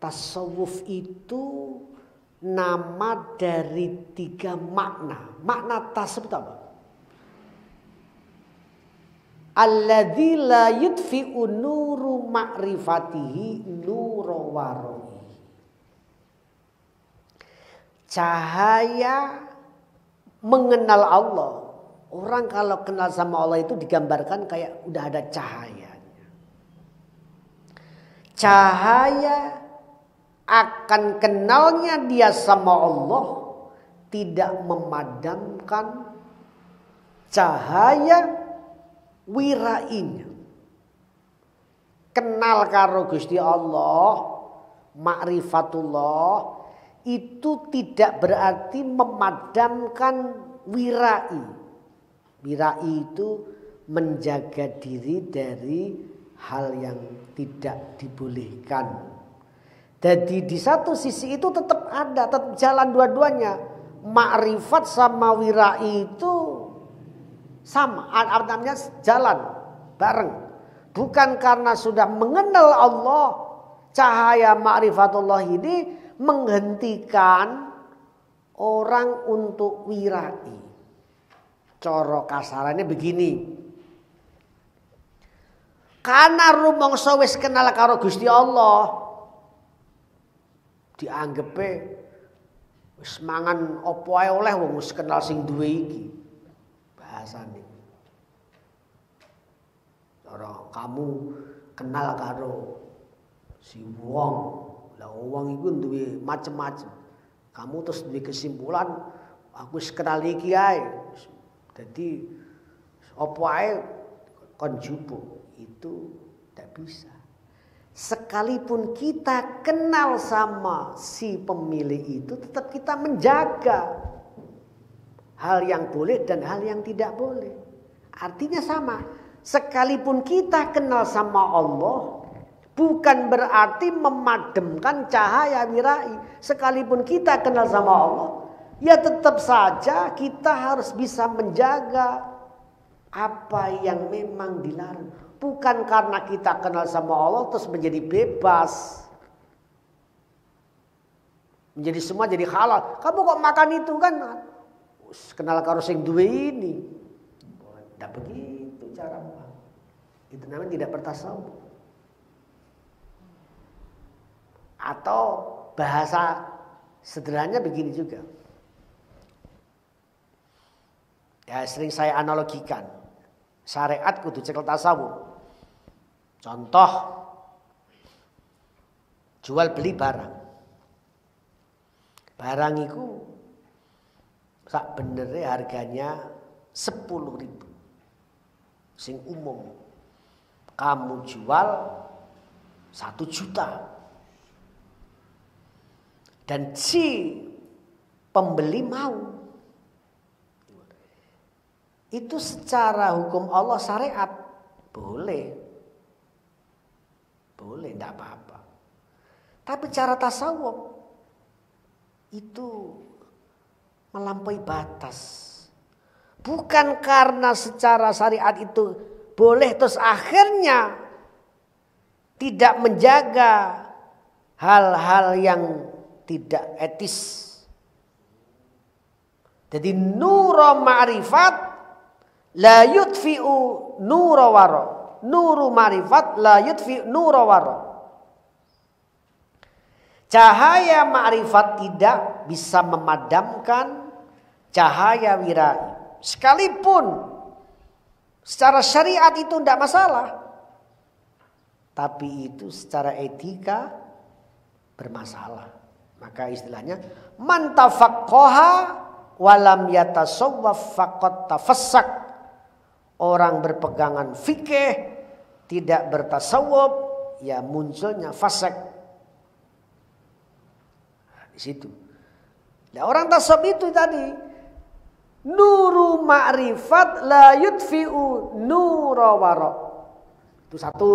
S1: tasawuf itu nama dari 3 makna. Makna tasawuf itu apa? Alladzi la yudfi'u nuru ma'rifatihi nura waroi. Cahaya mengenal Allah. Orang kalau kenal sama Allah itu digambarkan kayak udah ada cahayanya. cahaya akan kenalnya dia sama Allah tidak memadamkan cahaya wirainya. Kenal karo Gusti Allah, ma'rifatullah, itu tidak berarti memadamkan wirai. Wirai itu menjaga diri dari hal yang tidak dibolehkan. Jadi di satu sisi itu tetap ada, tetap jalan dua-duanya. Ma'rifat sama wirai itu sama, artinya jalan bareng. Bukan karena sudah mengenal Allah, cahaya ma'rifatullah ini menghentikan orang untuk wirai. Coro kasarannya begini. Karena rumangsa wis kenal karo Gusti Allah, dianggepe wis mangan apa ae oleh wong wis kenal sing duwe iki. Bahasane. Cara kamu kenal karo si wong, lah wong iku duwe macem-macem. Kamu terus duwe kesimpulan aku wis kenal iki ae. Dadi apa ae kon jupuk. Itu tidak bisa. Sekalipun kita kenal sama si pemilik itu, tetap kita menjaga hal yang boleh dan hal yang tidak boleh. Artinya sama. Sekalipun kita kenal sama Allah, bukan berarti memadamkan cahaya wirai. Sekalipun kita kenal sama Allah, ya tetap saja kita harus bisa menjaga apa yang memang dilarang. Bukan karena kita kenal sama Allah terus menjadi bebas. Menjadi semua jadi halal. Kamu kok makan itu kan? Kenal karo sing duwe ini. Tidak begitu cara. Itu namanya tidak bertasawuf. Atau bahasa sederhananya begini juga. Ya sering saya analogikan. Syariat kudu cekel tasawuf. Contoh, jual beli barang. Barang itu sak benere harganya 10.000. Sing umum. Kamu jual 1 juta. Dan si pembeli mau. Itu secara hukum Allah syariat boleh. Boleh, tidak apa-apa. Tapi cara tasawuf itu melampaui batas. Bukan karena secara syariat itu boleh terus akhirnya tidak menjaga hal-hal yang tidak etis. Jadi nura ma'rifat la yutfi'u nura wara. Nuru ma'rifat la yutfi nura wara. Cahaya ma'rifat tidak bisa memadamkan cahaya wirai. Sekalipun secara syariat itu tidak masalah. Tapi itu secara etika bermasalah. Maka istilahnya man tafaqqaha walam yatasawwaf faqad tafassak. Orang berpegangan fikih tidak bertasawuf, ya munculnya fasik. Nah, di situ. Nah, orang tasawuf itu tadi nuru ma'rifat la yutfi'u nura wara. Itu satu.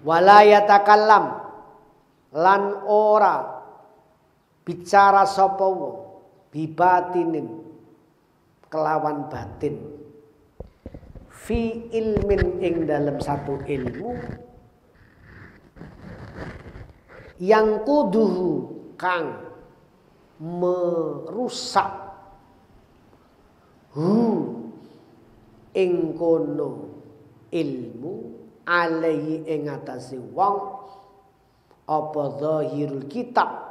S1: Wala yatakallam lan ora bicara sapa wong bibatinin kelawan batin. Fi ilmin ing dalam satu ilmu yang kuduhu kang merusak ing kono ilmu alaihi ing atase wong apa zahirul kitab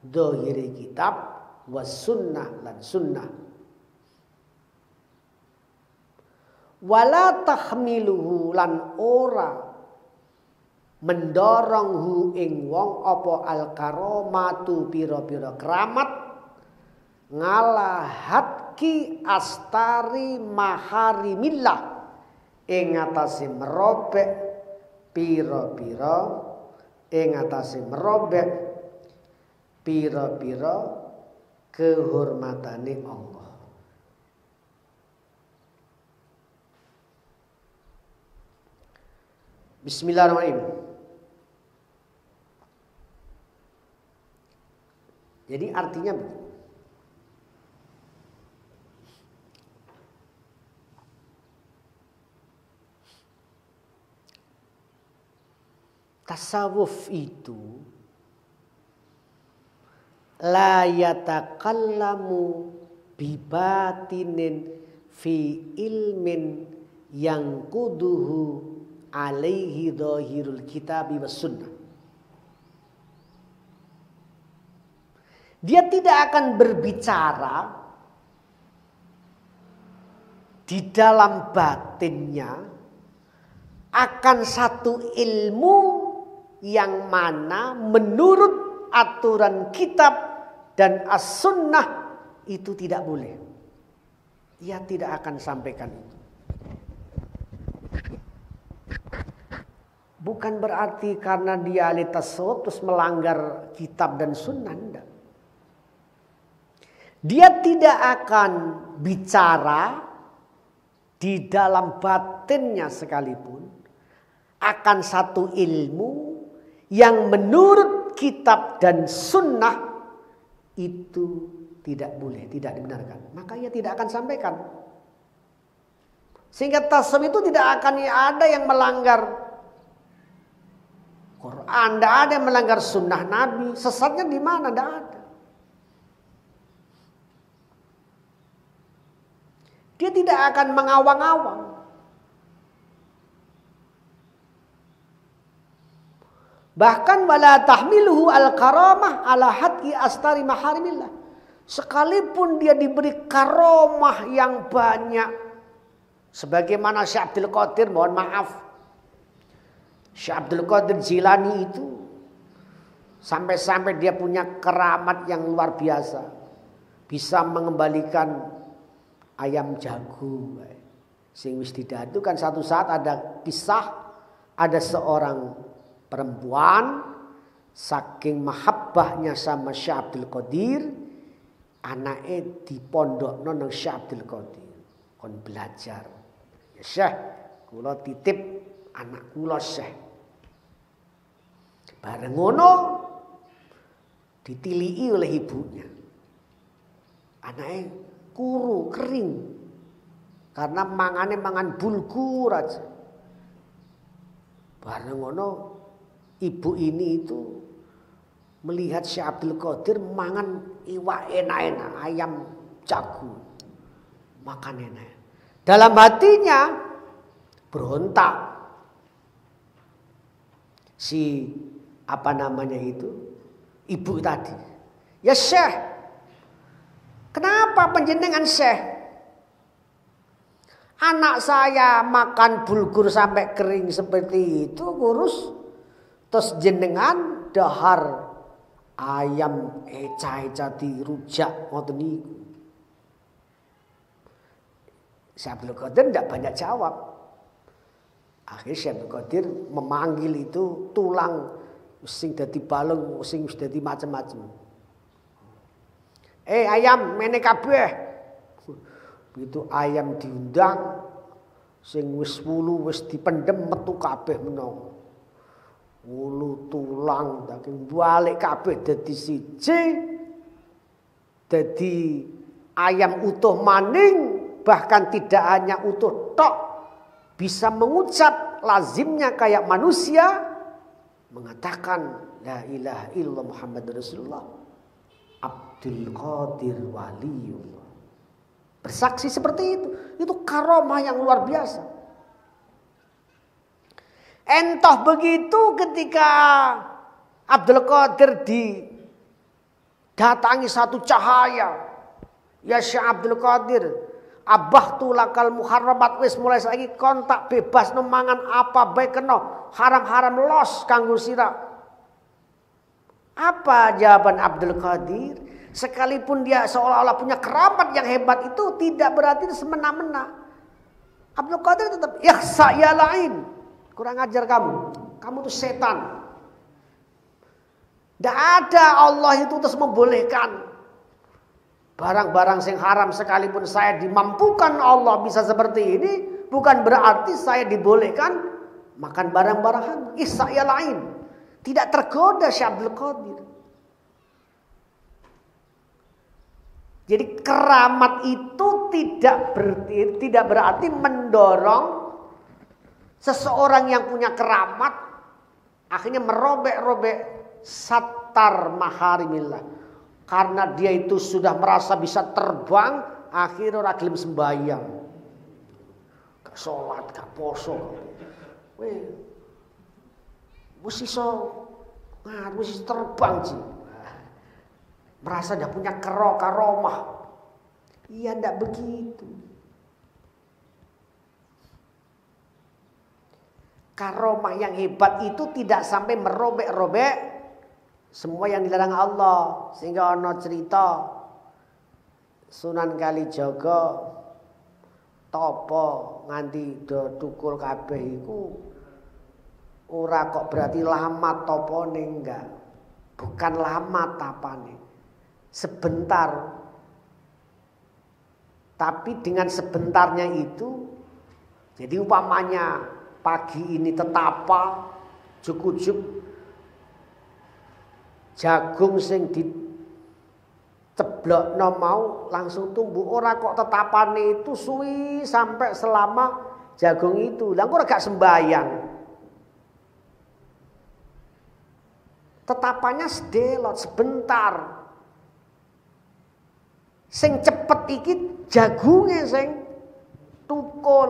S1: zahire kitab was sunnah lan sunnah wala tahmiluhu lan ora mendorong hu ing wong apa al karomatu pira-pira keramat ngalahat ki astari maharimillah ing atase merobek pira-pira kehormatane Allah. Bismillahirrahmanirrahim. Jadi artinya begini. Tasawuf itu la yatakallamu bibatinin fi ilmin yang kuduhu alaihi dhahirul kitabi was sunnah. Dia tidak akan berbicara di dalam batinnya akan satu ilmu yang mana menurut aturan kitab dan as-sunnah itu tidak boleh. Ia tidak akan sampaikan itu. Bukan berarti karena dia ahli tasawuf terus melanggar kitab dan sunnah. Tidak. Dia tidak akan bicara di dalam batinnya sekalipun akan satu ilmu yang menurut kitab dan sunnah itu tidak boleh, tidak dibenarkan. Maka ia tidak akan sampaikan. Sehingga tasawuf itu tidak akan ada yang melanggar Quran, tidak ada yang melanggar sunnah Nabi. Sesatnya di mana? Tidak ada. Dia tidak akan mengawang-awang. Bahkan wala tahmiluhu al-karamah ala hadki astari maharimillah. Sekalipun dia diberi karamah yang banyak. Sebagaimana Syekh Abdul Qadir, mohon maaf. Syekh Abdul Qadir Jilani itu sampai-sampai dia punya keramat yang luar biasa. Bisa mengembalikan ayam jago. Sing wis didadu kan satu saat ada kisah, ada seorang perempuan saking mahabbahnya sama Syekh Abdul Qadir, anaknya di pondok nang Syekh Abdul Qadir kon belajar. Ya Syekh, kula titip anak kula Syekh. Bareng ngono ditiliki oleh ibunya. Anaknya kuru kering karena mangan bulgur aja. Bareng ngono ibu ini itu melihat Syekh Abdul Qadir mangan iwak enak-enak, ayam jago, makan enak. Dalam hatinya berontak. Si apa namanya itu ibu tadi. Ya Syekh, kenapa panjenengan Syekh? Anak saya makan bulgur sampai kering seperti itu, kurus. Terus jenengan dahar ayam eca-eca dirujak ngoten niku. Syekh Abdul Qadir tidak banyak jawab. Akhirnya Syekh Abdul Qadir memanggil itu tulang sing dadi balung, sing wis dadi macam-macam. Ayam mene kabeh. Begitu ayam diundang sing wis wulu wis dipendem metu kabeh menawa. Wulu tulang daging balik kabeh dadi siji. Dadi ayam utuh maning, bahkan tidak hanya utuh tok, bisa mengucap lazimnya kayak manusia, mengatakan la ilaha illallah Muhammadur Rasulullah Abdul Qadir Waliullah. Bersaksi seperti itu karomah yang luar biasa. Entah begitu ketika Abdul Qadir didatangi satu cahaya. Ya Syekh Abdul Qadir, Abah tulakal muharramat, wis mulai saiki kontak bebas nemangan apa bae kena, haram-haram los kanggo sira. Apa jawaban Abdul Qadir? Sekalipun dia seolah-olah punya keramat yang hebat itu tidak berarti semena-mena. Abdul Qadir tetap yakhsa ya lain. Kurang ajar kamu. Kamu tuh setan. Tidak ada Allah itu terus membolehkan barang-barang yang haram. Sekalipun saya dimampukan Allah bisa seperti ini, bukan berarti saya dibolehkan makan barang-barang haram. Ihsa ya lain. Tidak tergoda Syekh Abdul Qadir. Jadi keramat itu tidak berarti mendorong seseorang yang punya keramat akhirnya merobek-robek satar maharimillah. Karena dia itu sudah merasa bisa terbang, akhirnya ora gelem sembahyang. Gak sholat, gak poso. Wis iso terbang sih. Merasa tidak punya karomah. Iya, tidak begitu. Karomah yang hebat itu tidak sampai merobek-robek semua yang dilarang Allah. Sehingga ono cerita Sunan Kalijaga topo nganti do tukul kabeh iku ora kok berarti lama topone, enggak. Bukan lama tapane. Sebentar. Tapi dengan sebentarnya itu, jadi umpamanya pagi ini tetapa juk-juk jagung sing diceblokno mau langsung tumbuh. Ora kok tetapane itu suwi sampai selama jagung itu. Lah kok gak sembayang. Tetapannya sedelot sebentar. Sing cepet iki jagunge sing tukul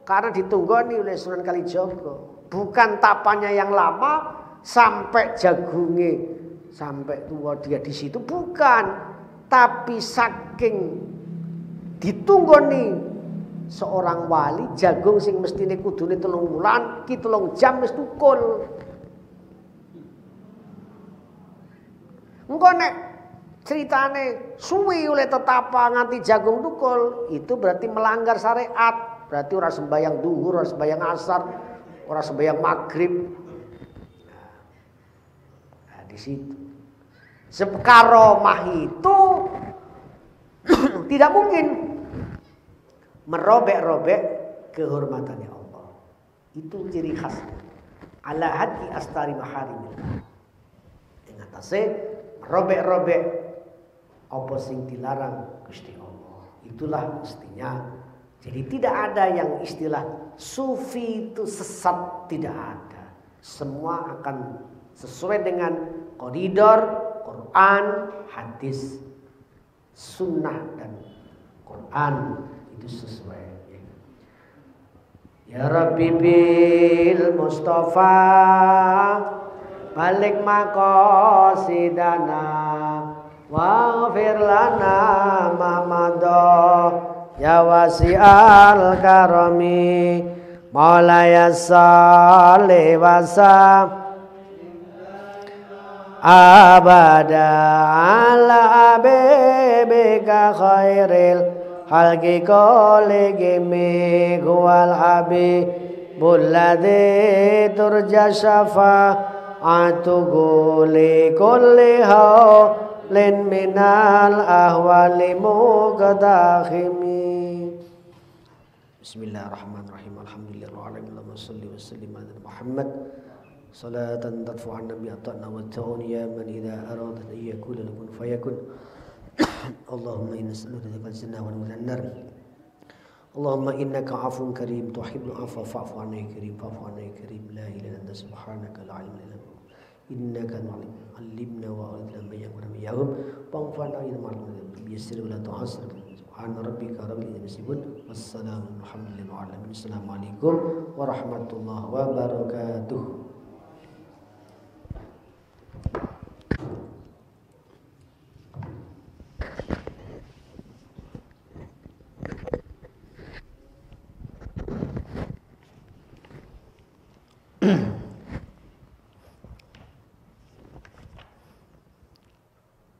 S1: karena ditunggoni oleh Sunan Kalijaga. Bukan tapannya yang lama sampai jagunge sampai tua dia di situ, bukan. Tapi saking ditunggoni seorang wali, jagung sing mestine kudune 3 wulan, ki 3 jam wis tukul. Engko nek ceritane suwi oleh tetapa nganti jagung tukul, itu berarti melanggar syariat. Berarti ora sembayang duhur, ora sembayang asar, ora sembayang maghrib. Nah, di situ. Karomah itu tidak mungkin merobek-robek kehormatannya Allah. Itu ciri khas. Ala hati astari maharimillah. Ing atase robek-robek apa sing dilarang Gusti Allah. Itulah mestinya. Jadi tidak ada yang istilah sufi itu sesat, tidak ada. Semua akan sesuai dengan koridor Quran, hadis, sunnah dan Quran itu sesuai. Ya Rabbi bil Mustafa balik maqasidana waghfir lana ma madha ya wasi'al karami maulaya salli wasa abada ala abibika khairil halki koligimi huwal habibul ladhi turja syafa'atuhu li kulli hawlin minal ahwali muqadakhimi. Bismillahirrahmanirrahim. Alhamdulillahirrahmanirrahim. Allahumma salli wa sallim ala Muhammad salatan tadfu'an bi atana wa ta'uni ya man idha aradat an yakuna lakun fayakun. Allahumma inna nas'aluka al-jannah wa an-nar. Allahumma innaka 'afuwun karim tuhibbul 'afwa fa'fu 'anna ya karim fa'fu 'anna ya karim la ilaha illa anta subhanaka la 'ilma lana innaka antal 'allimna wa alimna ma yanfa'una ya rabb wanfa'na bima 'allamtana biyassir wa la tu'assir subhana rabbika rabbil izzati yasifun wassalamu alhamdulillahi wa alamin. Assalamualaikum warahmatullahi wabarakatuh.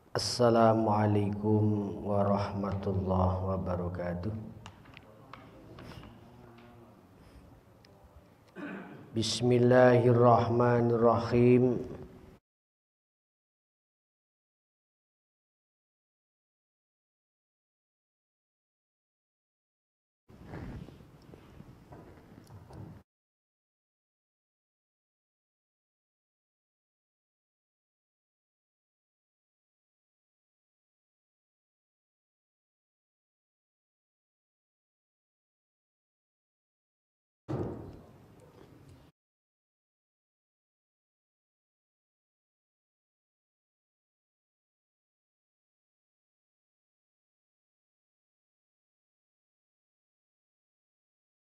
S1: Assalamualaikum warahmatullahi wabarakatuh. Bismillahirrahmanirrahim.